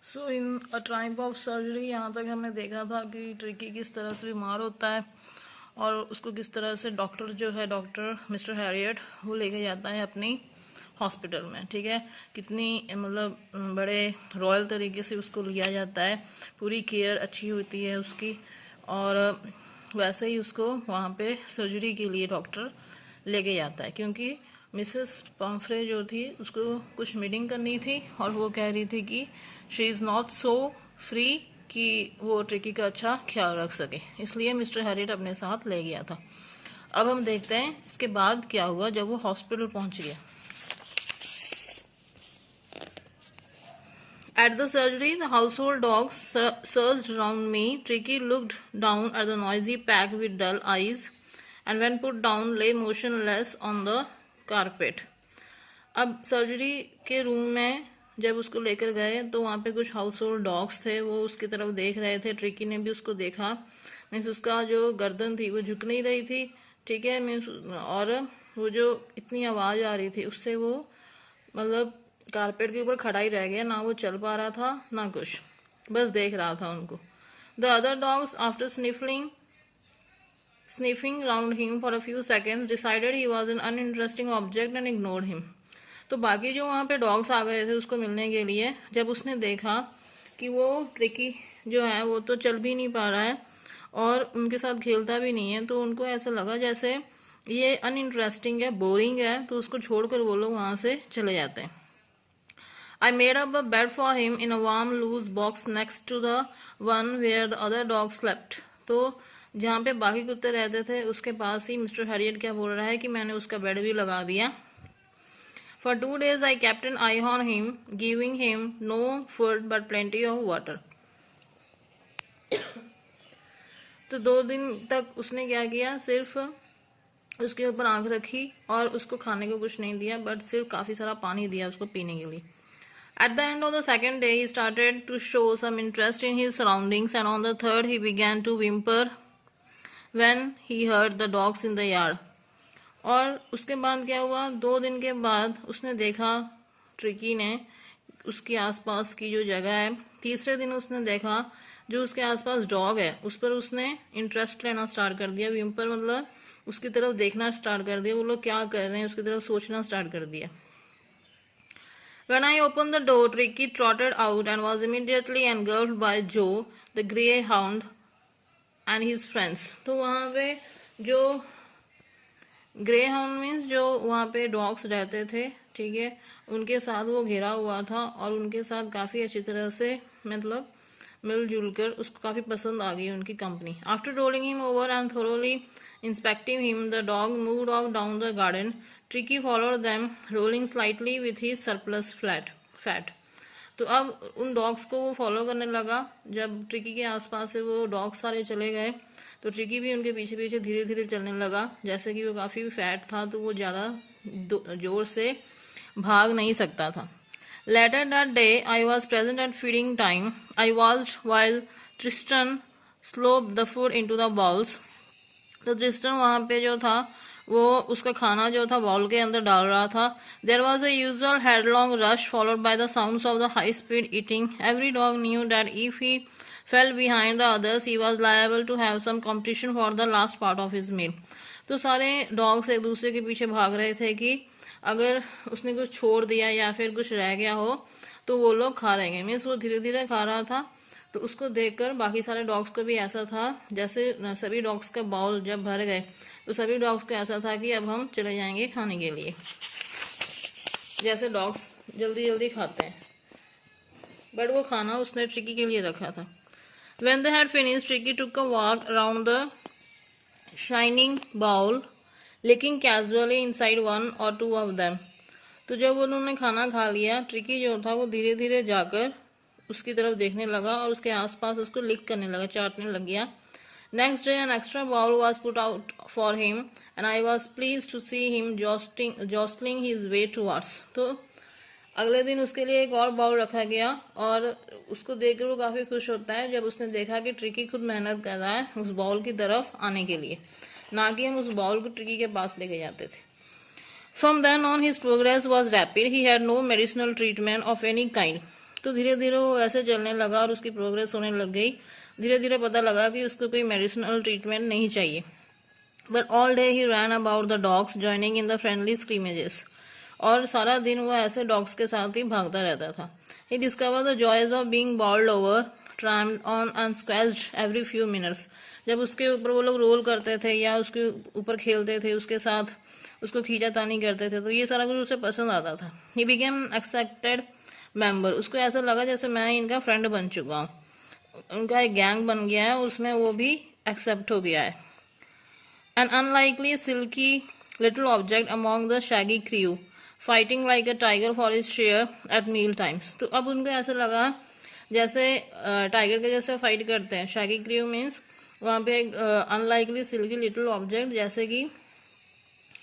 So in a type of surgery, यहाँ तक हमने देखा था कि ट्रिकी किस तरह से बीमार होता है और उसको किस तरह से डॉक्टर जो है, डॉक्टर मिस्टर हैरियट, वो लेके जाता है अपनी हॉस्पिटल में। ठीक है, कितनी मतलब बड़े रॉयल तरीके से उसको लिया जाता है, पूरी केयर अच्छी होती है उसकी, और वैसे ही उसको वहाँ पे सर्जरी के लिए डॉक्टर लेके जाता है, क्योंकि मिसेस पम्फ्रे जो थी उसको कुछ मीटिंग करनी थी और वो कह रही थी कि she is not so free कि वो ट्रिकी का अच्छा ख्याल रख सके, इसलिए मिस्टर हैरियट अपने साथ ले गया था। अब हम देखते हैं इसके बाद क्या हुआ जब वो हॉस्पिटल पहुंच गया। At the surgery, the household dogs surged round me. Tricky looked down at the noisy pack with dull eyes, and when put down, lay motionless on the carpet. अब सर्जरी के रूम में जब उसको लेकर गए तो वहाँ पे कुछ हाउस होल्ड डॉग्स थे, वो उसकी तरफ देख रहे थे। ट्रिकी ने भी उसको देखा, मीन्स उसका जो गर्दन थी वो झुक नहीं रही थी, ठीक है, मीन्स, और वो जो इतनी आवाज़ आ रही थी उससे वो मतलब कारपेट के ऊपर खड़ा ही रह गया, ना वो चल पा रहा था ना कुछ, बस देख रहा था उनको। The other dogs after sniffing round him for a few seconds decided he was an uninteresting object and ignored him. तो बाकी जो वहाँ पे डॉग्स आ गए थे उसको मिलने के लिए, जब उसने देखा कि वो ट्रिकी जो है वो तो चल भी नहीं पा रहा है और उनके साथ खेलता भी नहीं है, तो उनको ऐसा लगा जैसे ये अनइंटरेस्टिंग है, बोरिंग है, तो उसको छोड़कर वो लोग वहाँ से चले जाते हैं। I made up a bed for him in a warm loose box next to the one where the other dog slept. तो जहाँ पे बाकी कुत्ते रहते थे उसके पास ही मिस्टर हैरियट क्या बोल रहा है कि मैंने उसका बेड भी लगा दिया। For 2 days I kept an eye on him, giving him no food but plenty of water. तो 2 दिन तक उसने क्या किया, सिर्फ उसके ऊपर आंख रखी और उसको खाने को कुछ नहीं दिया, बट सिर्फ काफ़ी सारा पानी दिया उसको पीने के लिए। At the end of the second day, he started to show some interest in his surroundings, and on the third, he began to whimper when he heard the dogs in the yard. और उसके बाद क्या हुआ, 2 दिन के बाद उसने देखा, ट्रिकी ने, उसके आसपास की जो जगह है। तीसरे दिन उसने देखा जो उसके आसपास डॉग है उस पर उसने इंटरेस्ट लेना स्टार्ट कर दिया। विम्पर मतलब उसकी तरफ देखना स्टार्ट कर दिया, वो लोग क्या कर रहे हैं उसकी तरफ सोचना स्टार्ट कर दिया। When I opened the door, Tricky trotted out and was immediately engulfed by Joe, the greyhound, and his friends. तो वहाँ पे जो ग्रे हाउंड मीन्स जो वहाँ पे डॉग्स रहते थे, ठीक है, उनके साथ वो घिरा हुआ था और उनके साथ काफ़ी अच्छी तरह से मतलब मिलजुल कर उसको काफ़ी पसंद आ गई उनकी company. After rolling him over and thoroughly inspecting him, the dog moved of down the garden. Tricky followed them, rolling slightly with his surplus fat. तो अब उन डॉग्स को वो फॉलो करने लगा। जब ट्रिकी के आसपास से वो डॉग्स सारे चले गए तो ट्रिकी भी उनके पीछे पीछे धीरे धीरे चलने लगा। जैसे कि वो काफ़ी फैट था तो वो ज़्यादा जोर से भाग नहीं सकता था। Later that day, I was present at feeding time. I watched while Tristan sloped the food into the bowls. तो ट्रिस्टन वहाँ पे जो था वो उसका खाना जो था बाउल के अंदर डाल रहा था। There was a usual headlong rush followed by the sounds of the high-speed eating. Every dog knew that if he fell behind the others, he was liable to have some competition for the last part of his meal. तो सारे dogs एक दूसरे के पीछे भाग रहे थे कि अगर उसने कुछ छोड़ दिया या फिर कुछ रह गया हो तो वो लोग खा लेंगे। मीन्स वो धीरे धीरे खा रहा था, तो उसको देखकर बाकी सारे डॉग्स को भी ऐसा था, जैसे सभी डॉग्स का बाउल जब भर गए तो सभी डॉग्स को ऐसा था कि अब हम चले जाएंगे खाने के लिए, जैसे डॉग्स जल्दी जल्दी खाते हैं। बट वो खाना उसने ट्रिकी के लिए रखा था। When they had finished, Tricky took a walk around the shining bowl, licking casually inside one or two of them. तो जब उन्होंने खाना खा लिया, ट्रिकी जो था वो धीरे धीरे जाकर उसकी तरफ देखने लगा और उसके आसपास उसको लिक करने लगा, चाटने लग गया। Next day an extra bowl was put out for him and I was pleased to see him jostling his way towards. तो अगले दिन उसके लिए एक और बाउल रखा गया और उसको देखकर वो काफ़ी खुश होता है जब उसने देखा कि ट्रिकी खुद मेहनत कर रहा है उस बाउल की तरफ आने के लिए, ना कि हम उस बाउल को ट्रिकी के पास लेके जाते थे। From then on his progress was rapid. He had no medicinal treatment of any kind. तो धीरे धीरे वो ऐसे चलने लगा और उसकी प्रोग्रेस होने लग गई। धीरे धीरे पता लगा कि उसको कोई मेडिसिनल ट्रीटमेंट नहीं चाहिए। But all day he ran about the dogs joining in the friendly scrimmages. और सारा दिन वो ऐसे डॉग्स के साथ ही भागता रहता था। He discovered the joys of being bowled over, trammed on and squashed every few minutes. जब उसके ऊपर वो लोग रोल करते थे या उसके ऊपर खेलते थे, उसके साथ उसको खींचातानी करते थे, तो ये सारा कुछ उसे पसंद आता था। He became accepted member. उसको ऐसा लगा जैसे मैं इनका फ्रेंड बन चुका हूँ, उनका एक गैंग बन गया है, उसमें वो भी एक्सेप्ट हो गया है। An unlikely silky little object among the shaggy crew, fighting like a tiger for his share at meal times. तो अब उनको ऐसा लगा जैसे टाइगर के जैसे फाइट करते हैं। शैगी क्रू मीन्स वहाँ पे एक अनलाइकली सिल्की लिटिल ऑब्जेक्ट, जैसे कि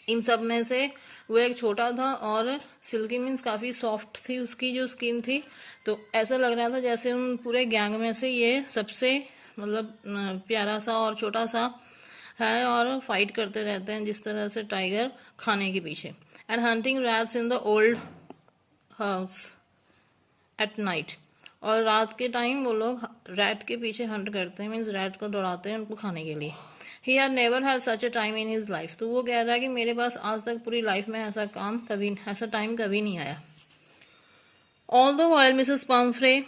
इन सब में से वो एक छोटा था, और सिल्की मीन्स काफ़ी सॉफ्ट थी उसकी जो स्किन थी। तो ऐसा लग रहा था जैसे उन पूरे गैंग में से ये सबसे मतलब प्यारा सा और छोटा सा है, और फाइट करते रहते हैं जिस तरह से टाइगर खाने के पीछे। And hunting rats in the old house at night. और रात के टाइम वो लोग रैट के पीछे हंट करते हैं, मीन्स रैट को दौड़ाते हैं उनको खाने के लिए। He had never had such a time in his life. तो वो कह रहा है कि मेरे पास आज तक पूरी लाइफ में ऐसा टाइम कभी नहीं आया। All the while Mrs Pomfrey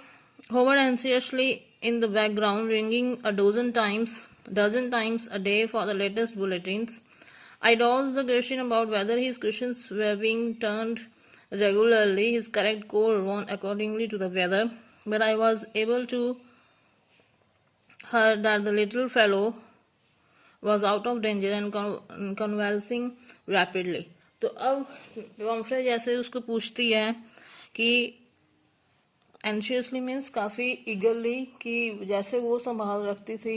hovered anxiously in the background, ringing a dozen times a day for the latest bulletins. I dodged the question about whether his cushions were being turned regularly, his correct coat worn accordingly to the weather, but I was able to hear that the little fellow was out of danger and convalescing rapidly. तो अब Pomfrey जैसे उसको पूछती है कि anxiously means काफ़ी ईगरली, कि जैसे वो संभाल रखती थी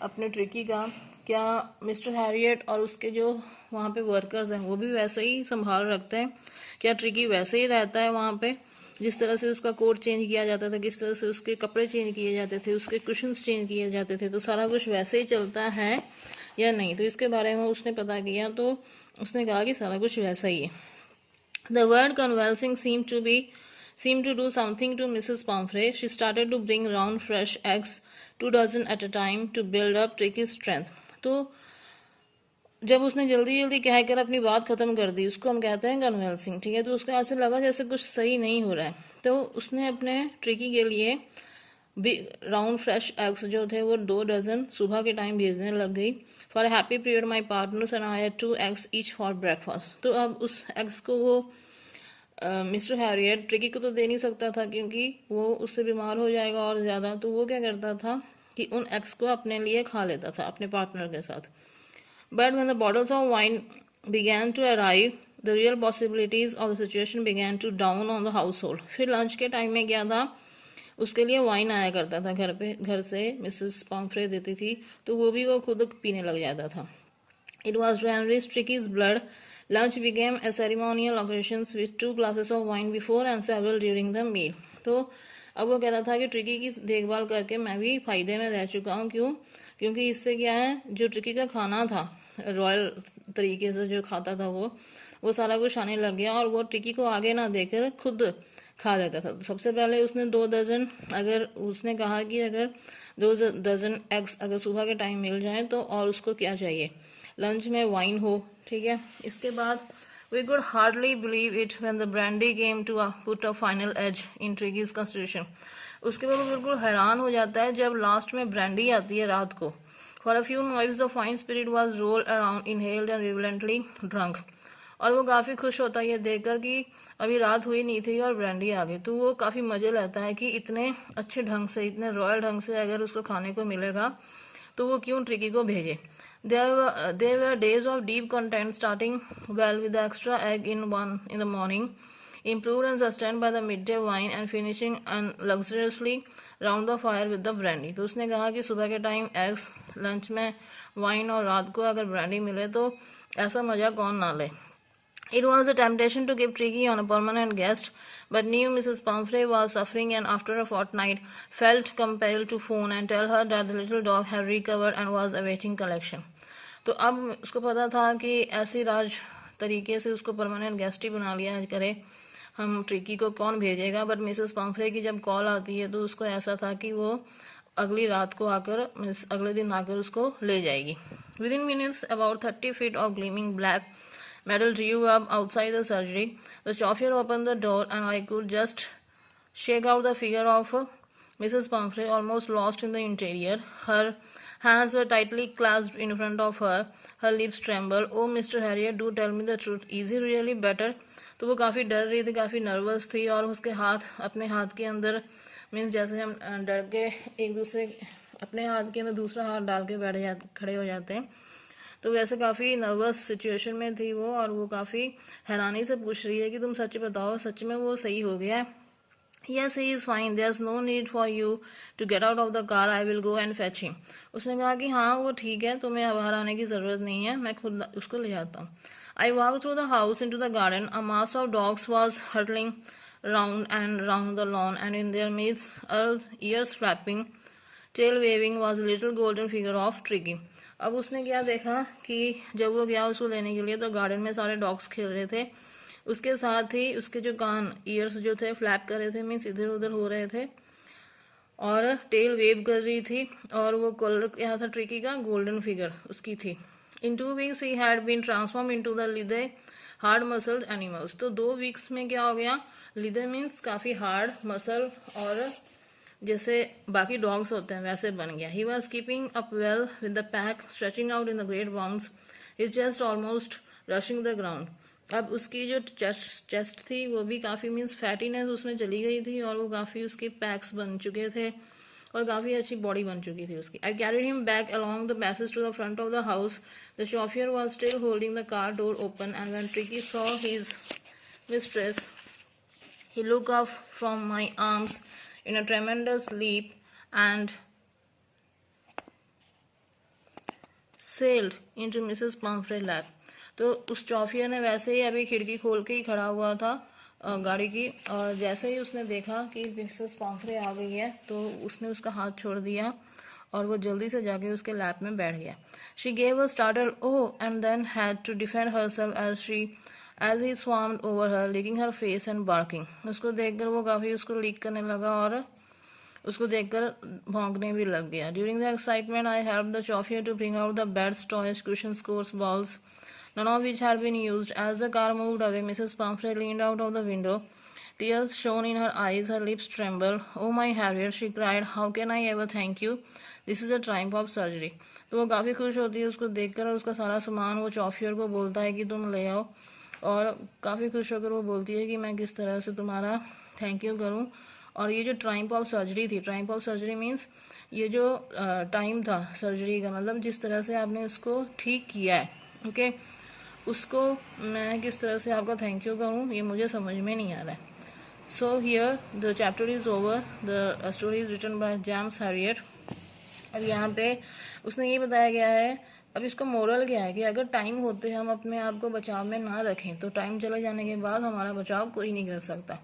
अपने ट्रिकी का, क्या मिस्टर हैरियट और उसके जो वहाँ पे वर्कर्स हैं वो भी वैसे ही संभाल रखते हैं? क्या ट्रिकी वैसे ही रहता है वहाँ पे, जिस तरह से उसका कोट चेंज किया जाता था, किस तरह से उसके कपड़े चेंज किए जाते थे, उसके कुशन्स चेंज किए जाते थे, तो सारा कुछ वैसे ही चलता है या नहीं? तो इसके बारे में उसने पता किया, तो उसने कहा कि सारा कुछ वैसा ही है। The word convulsing seemed to do something to Mrs. Pomfrey. She started to bring round fresh eggs, 2 dozen at a time, to build up Tricky's strength. तो जब उसने जल्दी जल्दी कहकर अपनी बात खत्म कर दी, उसको हम कहते हैं कन्वल्सिंग, ठीक है। तो उसको ऐसे लगा जैसे कुछ सही नहीं हो रहा है, तो उसने अपने ट्रिकी के लिए राउंड फ्रेश एग्स जो थे वो 2 डजन सुबह के टाइम भेजने लग गई। For a happy period my partners and I had 2 eggs each for breakfast. तो अब उस एग्स को वो मिस्टर हैरियट ट्रिकी को तो दे नहीं सकता था क्योंकि वो उससे बीमार हो जाएगा और ज़्यादा, तो वो क्या करता था कि उन एग्स को अपने लिए खा लेता था अपने पार्टनर के साथ। But when the bottles of wine began to arrive, the real possibilities of the situation began to dawn on the household. फिर लंच के टाइम में क्या था, उसके लिए वाइन आया करता था घर से मिसेस पम्फ्रे देती थी, तो वो भी वो खुद पीने लग जाता था। It was to enrich Tricki's blood. Lunch became a ceremonial occasion with 2 glasses of wine before and several during the meal. तो अब वो कहता था कि ट्रिकी की देखभाल करके मैं भी फायदे में रह चुका हूँ। क्यों? क्योंकि इससे क्या है, जो ट्रिकी का खाना था रॉयल तरीके से जो खाता था वो सारा कुछ आने लग गया, और वो ट्रिकी को आगे ना देकर खुद खा लेता था। तो सबसे पहले उसने 2 डजन, अगर उसने कहा कि अगर 2 डजन एग्स अगर सुबह के टाइम मिल जाए तो, और उसको क्या चाहिए, लंच में वाइन हो, ठीक है। इसके बाद we could hardly believe it when the brandy came to put a final edge in Tricki's constitution. उसके बाद वो बिल्कुल हैरान हो जाता है जब लास्ट में ब्रांडी आती है रात को। For a few nights the fine spirit was rolled around inhaled and reverently drunk. और वो काफ़ी खुश होता है ये देखकर कि अभी रात हुई नहीं थी और ब्रांडी आ गई। तो वो काफ़ी मज़े लेता है कि इतने अच्छे ढंग से, इतने रॉयल ढंग से अगर उसको खाने को मिलेगा तो वो क्यों ट्रिकी को भेजे। There were days of deep content, starting well with the extra egg in the morning, improved and sustained by the midday wine, and finishing luxuriously round the fire with the brandy. तो उसने कहा कि सुबह के time eggs, lunch में wine, और रात को अगर ब्रांडी मिले तो ऐसा मजा कौन ना ले। It was a temptation to keep Tricky on a permanent guest, but knew Mrs. Pumphrey was suffering and after a fortnight felt compelled to phone and tell her that the little dog had recovered and was awaiting collection. तो अब उसको पता था कि ऐसी राज तरीके से उसको परमानेंट गेस्ट ही बना लिया करे हम ट्रिकी को कौन भेजेगा, बट मिसेस पम्फ्रे की जब कॉल आती है तो उसको ऐसा था कि वो अगली रात को आकर अगले दिन आकर उसको ले जाएगी. Within minutes, about 30 feet of gleaming black metal drew up outside the surgery. The chauffeur opened the door, and I could just shake out the figure of Mrs. Pumphrey, almost lost in the interior. Her hands were tightly clasped in front of her. Her lips trembled. Oh, Mr. Harriet, do tell me the truth. Is he really better? तो वो काफ़ी डर रही थी, काफ़ी nervous थी, और उसके हाथ अपने हाथ के अंदर मीन्स जैसे हम डर के एक दूसरे अपने हाथ के अंदर दूसरा हाथ डाल के खड़े हो जाते हैं, तो वैसे काफ़ी नर्वस सिचुएशन में थी वो, और वो काफ़ी हैरानी से पूछ रही है कि तुम सच बताओ, सच में वो सही हो गया है? Yes, he is fine. There's no need for you to get out of the car. I will go and fetch him. उसने कहा कि हाँ वो ठीक है, तुम्हें बाहर आने की ज़रूरत नहीं है, मैं खुद उसको ले जाता हूँ. I walked through the house into the garden. A mass of dogs was hurtling round and round the lawn, and in their midst, ears flapping, tail waving, was a little golden figure of Tricky. अब उसने क्या देखा कि जब वो गया उसको लेने के लिए तो गार्डन में सारे डॉग्स खेल रहे थे, उसके साथ ही उसके जो कान ईयर्स जो थे फ्लैप कर रहे थे, मीन्स इधर उधर हो रहे थे, और टेल वेव कर रही थी, और वो कलर क्या था ट्रिकी का, गोल्डन फिगर उसकी थी. In 2 weeks he had been transform into the lither hard muscled animals. तो 2 weeks में क्या हो गया, लिदर मीन्स काफी हार्ड, मसल और जैसे बाकी डॉग्स होते हैं वैसे बन गया. He was keeping up well with the pack stretching out in the great bounds, his chest almost rushing the ground. अब उसकी जो चेस्ट थी वो भी काफ़ी मीन्स फैटीनेस उसमें चली गई थी, और वो काफ़ी उसके पैक्स बन चुके थे और काफ़ी अच्छी बॉडी बन चुकी थी उसकी. I carried him back along the passage to the front of the house. The chauffeur was still holding the car door open, and when Tricki saw his mistress he looked up from my arms in a tremendous leap and sailed into Mrs. Pumphrey's lap. तो उस चौफियर ने वैसे ही अभी खिड़की खोल के ही खड़ा हुआ था गाड़ी की, और जैसे ही उसने देखा कि मिसेस पम्फ्रे आ गई है तो उसने उसका हाथ छोड़ दिया और वो जल्दी से जाके उसके लैप में बैठ गया. She gave a startle oh and then had to defend herself as he swarmed over her, licking her face and barking. उसको देखकर वो काफ़ी उसको लीक करने लगा और उसको देखकर भौंकने भी लग गया. During the excitement, I helped the chauffeur to bring out the beds, toys, cushions, coats, balls, none of which had been used. As the car moved away, Mrs. Pumphrey leaned out of the window. Tears shone in her eyes, her lips trembled. Oh my Harriet, she cried, how can I ever thank you? This is a triumph of surgery. तो वो काफ़ी खुश होती है उसको देखकर, और उसका सारा सामान वो चौफियर को बोलता है कि तुम ले आओ, और काफ़ी खुश होकर वो बोलती है कि मैं किस तरह से तुम्हारा थैंक यू करूं. और ये जो ट्राइम्फ ऑफ सर्जरी थी, ट्राइम्फ ऑफ सर्जरी मीन्स ये जो टाइम था सर्जरी का, मतलब जिस तरह से आपने उसको ठीक किया है, ओके, उसको मैं किस तरह से आपका थैंक यू करूं ये मुझे समझ में नहीं आ रहा है. So here the chapter is over. The story is written by James Herriot. अब यहाँ पे उसने ये बताया गया है, अब इसका मोरल क्या है कि अगर टाइम होते हम अपने आप को बचाव में ना रखें तो टाइम चले जाने के बाद हमारा बचाव कोई नहीं कर सकता.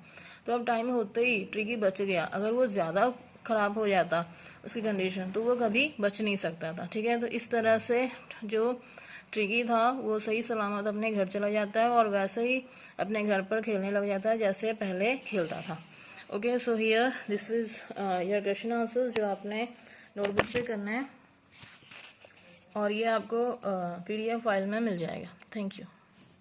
तो अब टाइम होते ही ट्रिकी बच गया. अगर वो ज़्यादा ख़राब हो जाता उसकी कंडीशन तो वो कभी बच नहीं सकता था. ठीक है, तो इस तरह से जो ट्रिकी था वो सही सलामत अपने घर चला जाता है और वैसे ही अपने घर पर खेलने लग जाता है जैसे पहले खेलता था. Okay, so here this is your question answers जो आपने नोटबुक से करना है, और ये आपको PDF फाइल में मिल जाएगा. Thank you.